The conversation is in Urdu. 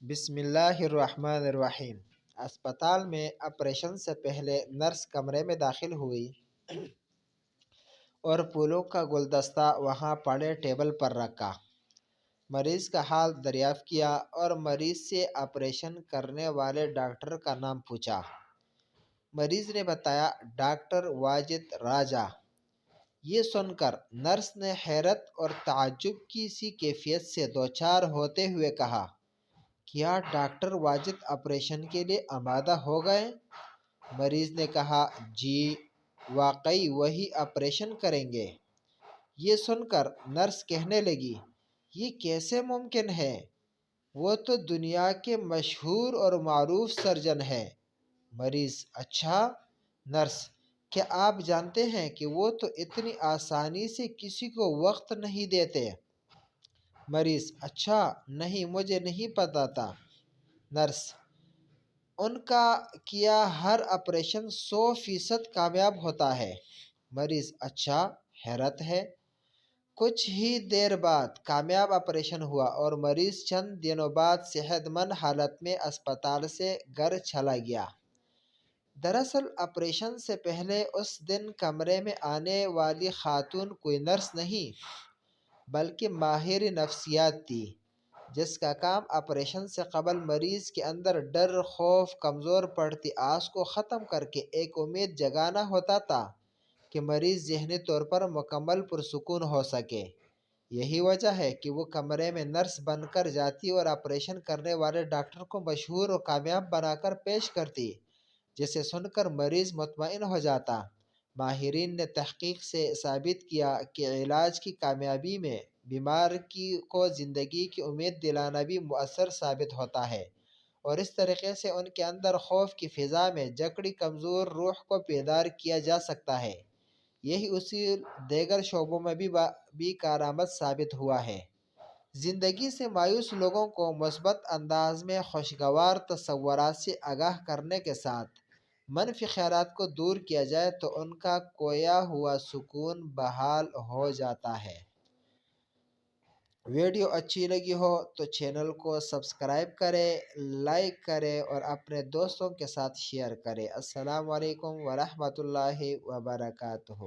بسم اللہ الرحمن الرحیم۔ اسپتال میں آپریشن سے پہلے نرس کمرے میں داخل ہوئی اور پھولوں کا گلدستہ وہاں پڑے ٹیبل پر رکھا۔ مریض کا حال دریافت کیا اور مریض سے آپریشن کرنے والے ڈاکٹر کا نام پوچھا۔ مریض نے بتایا، ڈاکٹر واجد راجہ۔ یہ سن کر نرس نے حیرت اور تعجب کی سی کیفیت سے دوچار ہوتے ہوئے کہا، کیا ڈاکٹر واجد آپریشن کے لیے آمادہ ہو گئے؟ مریض نے کہا، جی، واقعی وہی آپریشن کریں گے۔ یہ سن کر نرس کہنے لگی، یہ کیسے ممکن ہے؟ وہ تو دنیا کے مشہور اور معروف سرجن ہیں۔ مریض، اچھا؟ نرس، کیا آپ جانتے ہیں کہ وہ تو اتنی آسانی سے کسی کو وقت نہیں دیتے؟ مریض، اچھا، نہیں، مجھے نہیں پتہ تھا۔ نرس، ان کا کیا ہر آپریشن 100% کامیاب ہوتا ہے؟ مریض، اچھا، حیرت ہے۔ کچھ ہی دیر بعد کامیاب آپریشن ہوا اور مریض چند دنوں بعد صحت مند حالت میں اسپتال سے گھر چلا گیا۔ دراصل آپریشن سے پہلے اس دن کمرے میں آنے والی خاتون کوئی نرس نہیں بلکہ ماہر نفسیات تھی، جس کا کام آپریشن سے قبل مریض کے اندر ڈر، خوف، کمزور پڑتی آس کو ختم کر کے ایک امید جگانا ہوتا تھا کہ مریض ذہنی طور پر مکمل پرسکون ہو سکے۔ یہی وجہ ہے کہ وہ کمرے میں نرس بن کر جاتی اور آپریشن کرنے والے ڈاکٹر کو مشہور اور کامیاب بنا کر پیش کرتی، جسے سن کر مریض مطمئن ہو جاتا۔ ماہرین نے تحقیق سے ثابت کیا کہ علاج کی کامیابی میں بیمار کو زندگی کی امید دلانا بھی مؤثر ثابت ہوتا ہے، اور اس طریقے سے ان کے اندر خوف کی فضا میں جکڑی کمزور روح کو بیدار کیا جا سکتا ہے۔ یہی اصول دیگر شعبوں میں بھی کارآمد ثابت ہوا ہے۔ زندگی سے مایوس لوگوں کو مثبت انداز میں خوشگوار تصورات سے آگاہ کرنے کے ساتھ منفی خیالات کو دور کیا جائے تو ان کا کھویا ہوا سکون بحال ہو جاتا ہے۔ ویڈیو اچھی لگی ہو تو چینل کو سبسکرائب کریں، لائک کریں اور اپنے دوستوں کے ساتھ شیئر کریں۔ السلام علیکم ورحمۃ اللہ وبرکاتہ۔